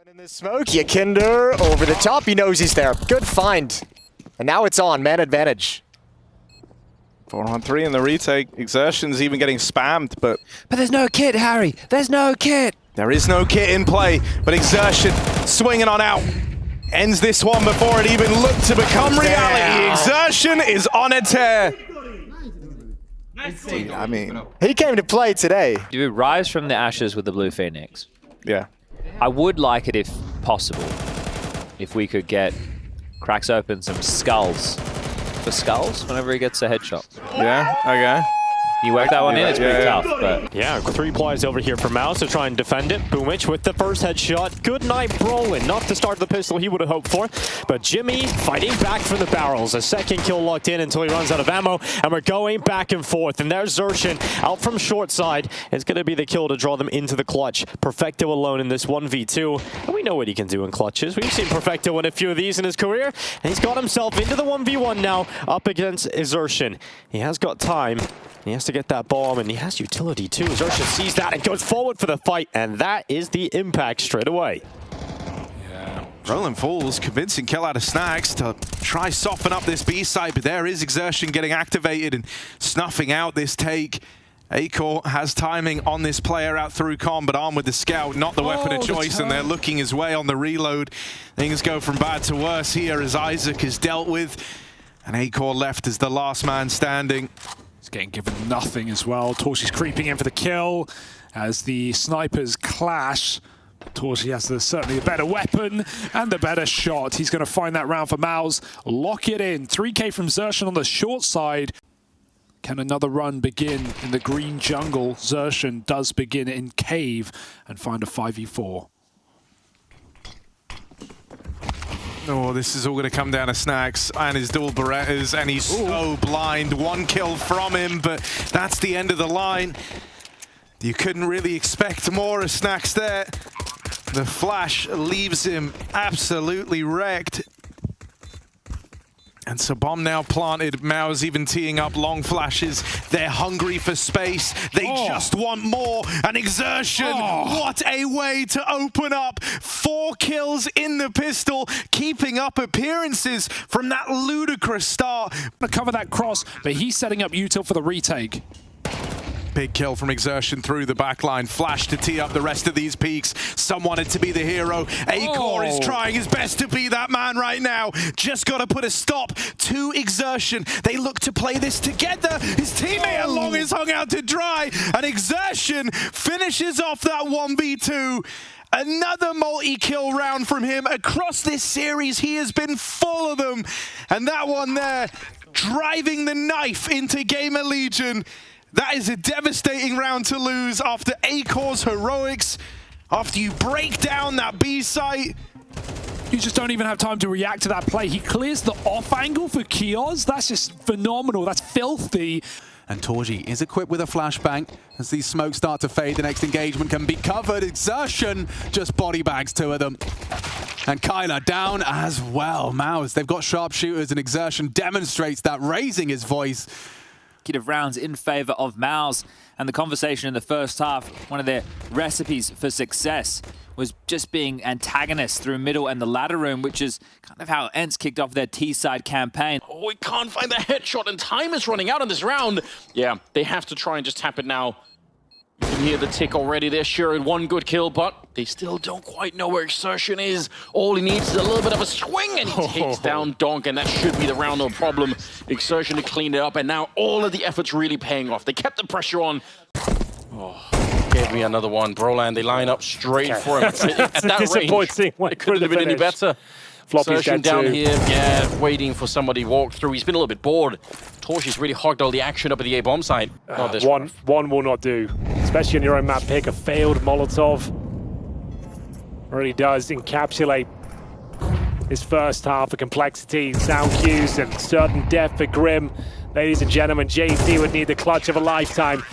In this smoke, xertioN over the top. He knows he's there. Good find. And now it's on. Man advantage. 4-on-3 in the retake. xertioN's even getting spammed, but there's no kit, Harry. There's no kit. There is no kit in play, but xertioN swinging on out. Ends this one before it even looked to become reality. xertioN is on a tear. I mean, he came to play today. You rise from the ashes with the Blue Phoenix. Yeah. I would like it, if possible, if we could get cracks open some skulls for skulls whenever he gets a headshot. Yeah, okay. You work that one in, it's pretty tough, but... Yeah, 3 players over here for MOUZ'S to try and defend it. Boomich with the first headshot. Good night, Brolin. Not the start of the pistol he would have hoped for, but Jimmy fighting back from the barrels. A second kill locked in until he runs out of ammo, and we're going back and forth. And there's xertioN out from short side. It's going to be the kill to draw them into the clutch. Perfecto alone in this 1v2, and we know what he can do in clutches. We've seen Perfecto win a few of these in his career, and he's got himself into the 1v1 now, up against xertioN. He has got time. He has to get that bomb, and he has utility too. xertioN sees that and goes forward for the fight, and that is the impact straight away. Yeah, Roland falls, convincing kill out of Snax to try soften up this B side, but there is xertioN getting activated and snuffing out this take. Acor has timing on this player out through con, but armed with the scout, not the weapon of choice, and they're looking his way on the reload. Things go from bad to worse here as Isaac is dealt with, and Acor left as the last man standing. He's getting given nothing as well. Torshi's creeping in for the kill as the snipers clash. Torshi has certainly a better weapon and the better shot. He's going to find that round for MOUZ'S. Lock it in. 3K from xertioN on the short side. Can another run begin in the green jungle? xertioN does begin in cave and find a 5v4. Oh, this is all going to come down to Snax and his dual Berettas, and he's so blind. 1 kill from him, but that's the end of the line. You couldn't really expect more of Snax there. The flash leaves him absolutely wrecked. And so bomb now planted. MOUZ'S even teeing up long flashes. They're hungry for space. They just want more. And xertioN, what a way to open up. 4 kills in the pistol, keeping up appearances from that ludicrous start. Gonna cover that cross, but he's setting up util for the retake. Big kill from xertioN through the backline. Flash to tee up the rest of these peaks. Some wanted to be the hero. Acor is trying his best to be that man right now. Just got to put a stop to xertioN. They look to play this together. His teammate along is hung out to dry. And xertioN finishes off that 1v2. Another multi-kill round from him. Across this series, he has been full of them. And that one there, driving the knife into Gamer Legion. That is a devastating round to lose after Acor's heroics, after you break down that B site. You just don't even have time to react to that play. He clears the off angle for xertioN. That's just phenomenal. That's filthy. And Torji is equipped with a flashbang. As these smokes start to fade, the next engagement can be covered. xertioN just body bags 2 of them. And Kyler down as well. MOUZ'S, they've got sharpshooters, and xertioN demonstrates that, raising his voice. Of rounds in favor of MOUZ'S, and the conversation in the first half, one of their recipes for success was just being antagonists through middle and the ladder room, which is kind of how ENCE kicked off their T-side campaign. Oh, we can't find the headshot, and time is running out in this round. Yeah, they have to try and just tap it now. You can hear the tick already there. Sure, 1 good kill, but they still don't quite know where xertioN is. All he needs is a little bit of a swing, and he takes down Donk, and that should be the round, no problem. xertioN to clean it up, and now all of the effort's really paying off. They kept the pressure on. Oh, gave me another one. Broland, they line up straight for him. At that disappointing. Range, it couldn't have been any better. xertioN down here, yeah, waiting for somebody to walk through. He's been a little bit bored. Torchi's really hogged all the action up at the A-bomb site. One will not do, especially on your own map pick. A failed Molotov really does encapsulate his first half of complexity, sound cues, and certain death for Grim. Ladies and gentlemen, JC would need the clutch of a lifetime.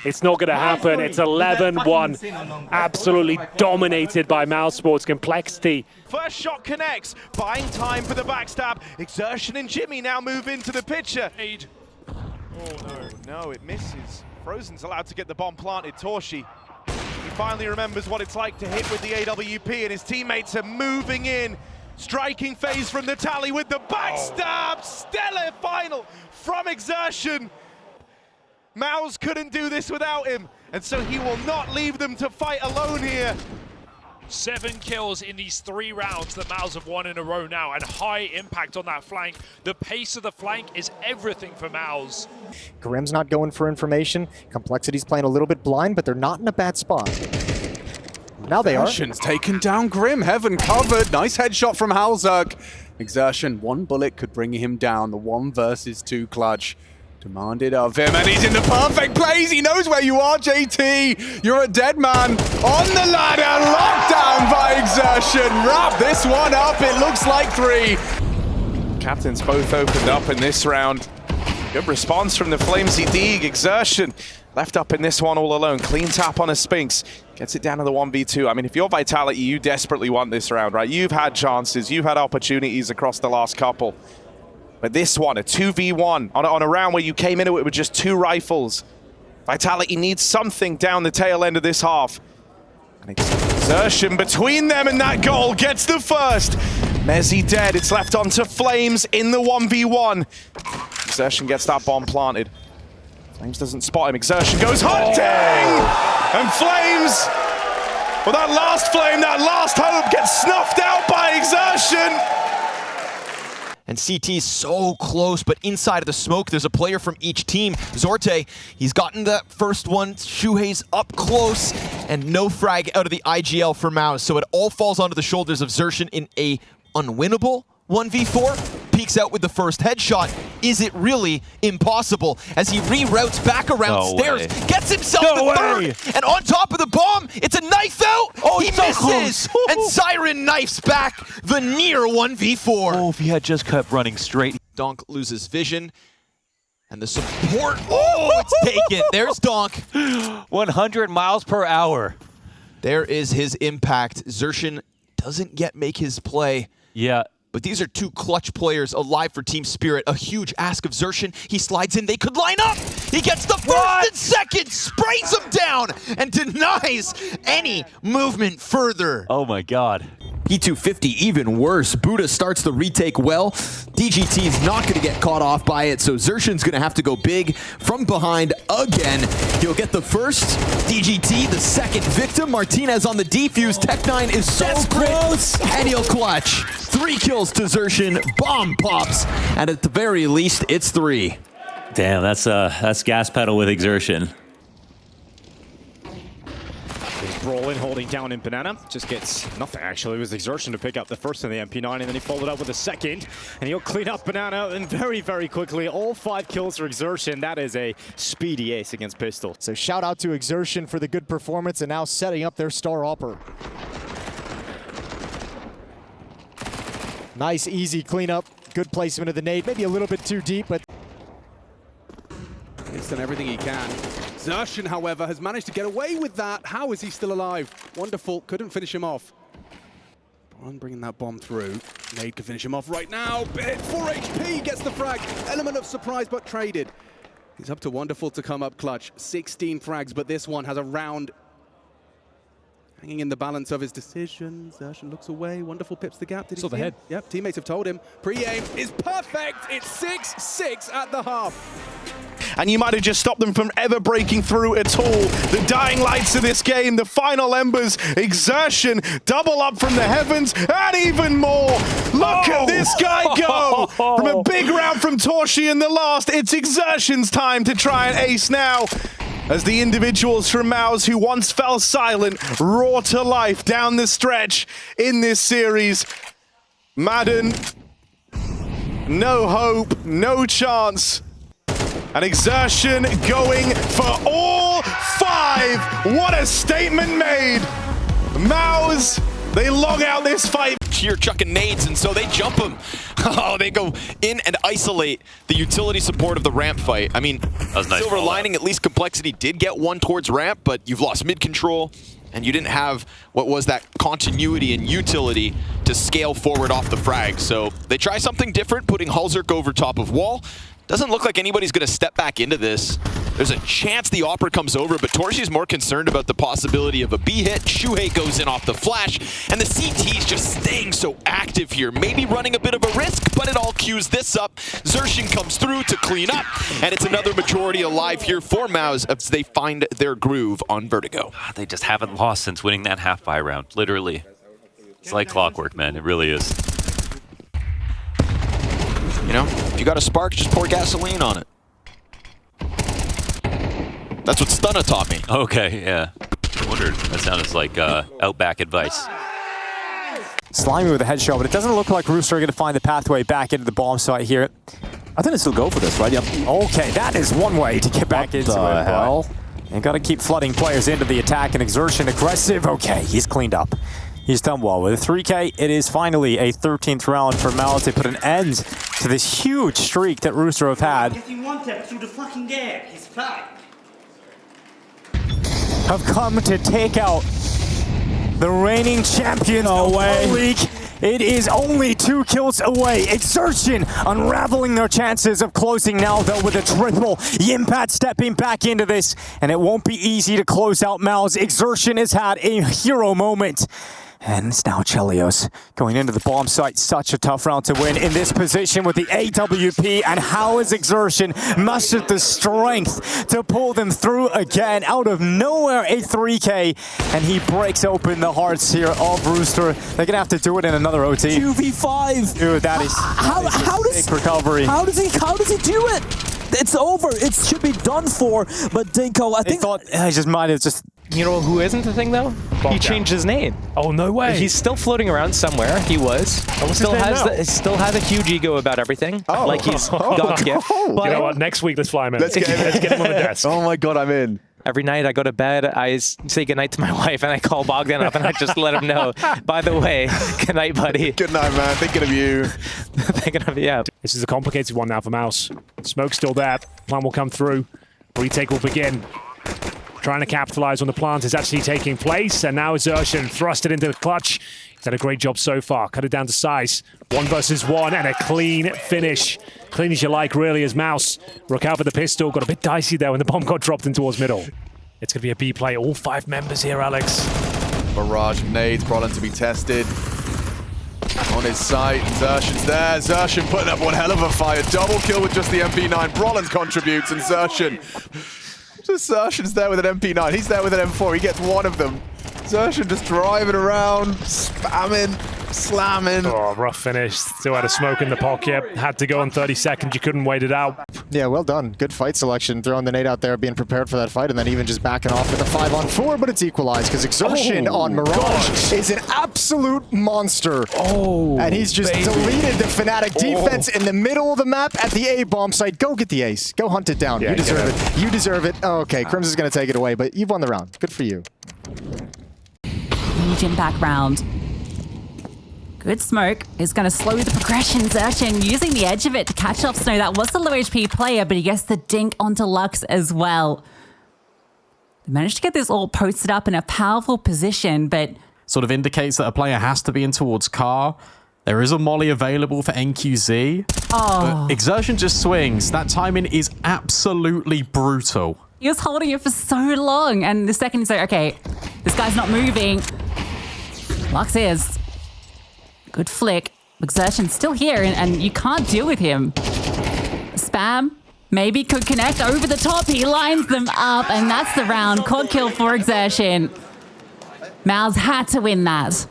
It's not going to happen. It's 11-1. Absolutely dominated by MOUZ'S Sports complexity. First shot connects, buying time for the backstab. xertioN and Jimmy now move into the picture. Oh no, it misses. Frozen's allowed to get the bomb planted. Torshi, he finally remembers what it's like to hit with the AWP, and his teammates are moving in. Striking phase from the tally with the backstab. Stellar final from xertioN. MOUZ'S couldn't do this without him, and so he will not leave them to fight alone here. 7 kills in these 3 rounds that MOUZ'S have won in a row now, and high impact on that flank. The pace of the flank is everything for MOUZ'S. Grim's not going for information. Complexity's playing a little bit blind, but they're not in a bad spot. Now they are. xertioN's taken down Grim. Heaven covered. Nice headshot from Halzerk. xertioN, 1 bullet could bring him down. The 1 versus 2 clutch demanded of him, and he's in the perfect place. He knows where you are, JT. You're a dead man on the ladder. Locked down by xertioN. Wrap this one up. It looks like 3. Captains both opened up in this round. Good response from the Flamesy Deeg. xertioN left up in this one all alone. Clean tap on a Spinx. Gets it down to the 1v2. I mean, if you're Vitality, you desperately want this round, right? You've had chances. You've had opportunities across the last couple. But this one, a 2v1, on a round where you came into it with just 2 rifles. Vitality needs something down the tail end of this half. And it's xertioN between them, and that goal gets the first. Mezzy dead. It's left on to Flames in the 1v1. xertioN gets that bomb planted. Flames doesn't spot him. xertioN goes hunting! And Flames, well, that last flame, that last hope gets snuffed out by xertioN. And CT's so close, but inside of the smoke, there's a player from each team. Zorte, he's gotten the first one. Shuhei's up close, and no frag out of the IGL for MOUZ'S. So it all falls onto the shoulders of xertioN in a unwinnable 1v4. Peeks out with the first headshot. Is it really impossible? As he reroutes back around stairs, gets himself the third, and on top of the bomb, it's a knife out. Oh, he misses, and Siren knifes back the near 1v4. Oh, if he had just kept running straight. Donk loses vision, and the support, oh, it's taken. There's Donk. 100 miles per hour. There is his impact. xertioN doesn't yet make his play. Yeah. But these are 2 clutch players alive for Team Spirit. A huge ask of xertioN. He slides in. They could line up. He gets the first and second, sprays him down, and denies any movement further. Oh my God. P250 even worse. Buddha starts the retake well. DGT's not going to get caught off by it, so xertioN's going to have to go big from behind again. He'll get the first. DGT, the second victim. Martinez on the defuse. Tech9 is so close, and he'll clutch. 3 kills to xertioN. Bomb pops, and at the very least, it's 3. Damn, that's gas pedal with xertioN. Brolin holding down in Banana. Just gets nothing, actually. It was xertioN to pick up the first in the MP9, and then he followed up with a second. And he'll clean up Banana, and very, very quickly, all 5 kills for xertioN. That is a speedy ace against Pistol. So shout out to xertioN for the good performance, and now setting up their star upper. Nice, easy cleanup. Good placement of the nade. Maybe a little bit too deep, but He's done everything he can. xertioN, however, has managed to get away with that. How is he still alive? Wonderful. Couldn't finish him off. Braun bringing that bomb through. Nade can finish him off right now. Bit 4 HP gets the frag. Element of surprise, but traded. He's up to Wonderful to come up clutch. 16 frags, but this one has a round hanging in the balance of his decisions. xertioN looks away. Wonderful pips the gap. Did he see the him? head. Yep, teammates have told him. Pre-aim is perfect. It's 6-6 at the half. And you might have just stopped them from ever breaking through at all. The dying lights of this game, the final embers, xertioN, double up from the heavens, and even more. Look at this guy go! From a big round from Torshi in the last, it's xertioN's time to try and ace now. As the individuals from MOUZ'S who once fell silent roar to life down the stretch in this series. Madden, no hope, no chance. And xertioN going for all 5. What a statement made. MOUZ'S, they log out this fight. Here chucking nades, and so they jump him. Oh, they go in and isolate the utility support of the ramp fight. I mean, nice silver lining, at least Complexity did get one towards ramp, but you've lost mid control, and you didn't have what was that continuity and utility to scale forward off the frag. So they try something different, putting Halzerk over top of wall. Doesn't look like anybody's going to step back into this. There's a chance the Opera comes over, but Torshi's more concerned about the possibility of a B hit. Shuhei goes in off the flash, and the CT's just staying so active here. Maybe running a bit of a risk, but it all cues this up. xertioN comes through to clean up, and it's another majority alive here for MOUZ'S as they find their groove on Vertigo. They just haven't lost since winning that half-buy round, literally. It's like clockwork, man. It really is. You know, if you got a spark, just pour gasoline on it. That's what Stunna taught me. Okay, yeah. I wondered. That sounds like Outback advice. Slimy with a headshot, but it doesn't look like Rooster are going to find the pathway back into the bomb site here. I think they still go for this, right? Yep. Okay, that is one way to get back into it. Hell? And got to keep flooding players into the attack, and xertioN aggressive. Okay, he's cleaned up. He's done well. With a 3K, it is finally a 13th round for MOUZ'S. They put an end to this huge streak that Rooster have had. Have come to take out the reigning champions of the league. It is only 2 kills away. xertioN unraveling their chances of closing now, though, with a triple. Yimpat stepping back into this, and it won't be easy to close out MOUZ'S. xertioN has had a hero moment. And it's now Chelios going into the bomb site. Such a tough round to win in this position with the AWP. And how has xertioN mustered the strength to pull them through again? Out of nowhere, a 3K. And he breaks open the hearts here of Rooster. They're going to have to do it in another OT. 2v5. Dude, that is how does recovery. How does he do it? It's over. It should be done for. But Dinko, I think thought I just might have just. You know who isn't the thing though? He changed his name. Oh, no way. He's still floating around somewhere. He was. Still has a huge ego about everything. Oh. Like he's God's gift. But you know what? Next week, let's fly him in. Let's get him on the desk. Oh my god, I'm in. Every night I go to bed, I say goodnight to my wife, and I call Bogdan up, and I just let him know. By the way, good night, buddy. Good night, man. Thinking of you. Thinking of you. Yeah. This is a complicated one now for MOUZ'S. Smoke's still there. Plan will come through. Retake will begin. Trying to capitalize on the plant is actually taking place, and now xertioN thrust it into the clutch. He's done a great job so far. Cut it down to size. 1 versus 1 and a clean finish. Clean as you like, really, as MOUZ'S. Rook out for the pistol. Got a bit dicey there when the bomb got dropped in towards middle. It's going to be a B play. All 5 members here, Alex. Barrage of nades, Brolin to be tested. On his site, xertioN's there. xertioN putting up one hell of a fight. A double kill with just the MP9. Brolin contributes, and xertioN. Just xertioN's there with an MP9. He's there with an M4. He gets one of them. xertioN just driving around, spamming, slamming. Oh, rough finish. Still had a smoke in the pocket. Had to go in 30 seconds. You couldn't wait it out. Yeah, well done. Good fight selection. Throwing the nade out there, being prepared for that fight, and then even just backing off with a 5-on-4, but it's equalized because xertioN on Mirage is an absolute monster. Oh, and he's just deleted the Fnatic defense in the middle of the map at the A bomb site. Go get the ace. Go hunt it down. Yeah, you deserve it. You deserve it. Oh, okay, Crims is going to take it away, but you've won the round. Good for you. Legion back round. Good smoke is going to slow the progression. xertioN using the edge of it to catch off Snow. That was the low HP player, but he gets the dink onto Lux as well. They managed to get this all posted up in a powerful position, but sort of indicates that a player has to be in towards Car. There is a molly available for NQZ. oh, But xertioN just swings. That timing is absolutely brutal. he was holding it for so long, and the second he's like, okay, this guy's not moving. Lux is. Good flick. xertioN's still here, and you can't deal with him. Spam maybe could connect over the top. He lines them up, and that's the round. Quad kill for xertioN. MOUZ'S had to win that.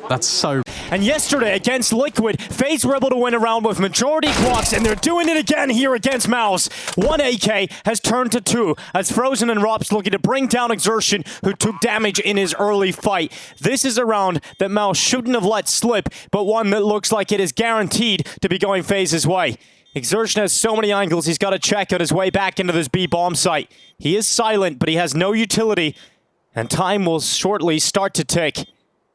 That's so... And yesterday against Liquid, FaZe were able to win a round with majority clocks, and they're doing it again here against MOUZ'S. 1 AK has turned to 2 as Frozen and Rops looking to bring down xertioN, who took damage in his early fight. This is a round that MOUZ'S shouldn't have let slip, but one that looks like it is guaranteed to be going FaZe's way. xertioN has so many angles, he's got to check out his way back into this B bomb site. He is silent, but he has no utility, and time will shortly start to tick.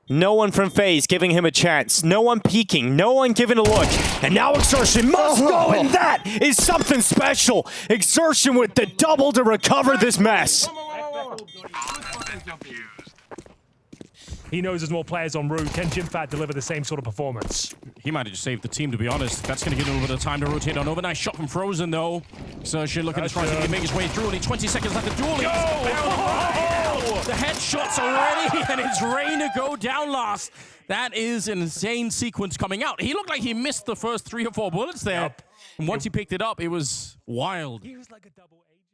No one from FaZe giving him a chance. No one peeking. No one giving a look. And now xertioN must go, and that is something special. xertioN with the double to recover this mess. he knows there's more players en route. Can Jimfat deliver the same sort of performance? He might have just saved the team, to be honest. That's going to give a little bit of time to rotate on over. Nice shot from Frozen, though. XertioN looking to try to make his way through. Only 20 seconds left to duel. The headshots already, and it's Rain to go down last. That is an insane sequence coming out. He looked like he missed the first 3 or 4 bullets there. And once he picked it up, it was wild. He was like a double agent.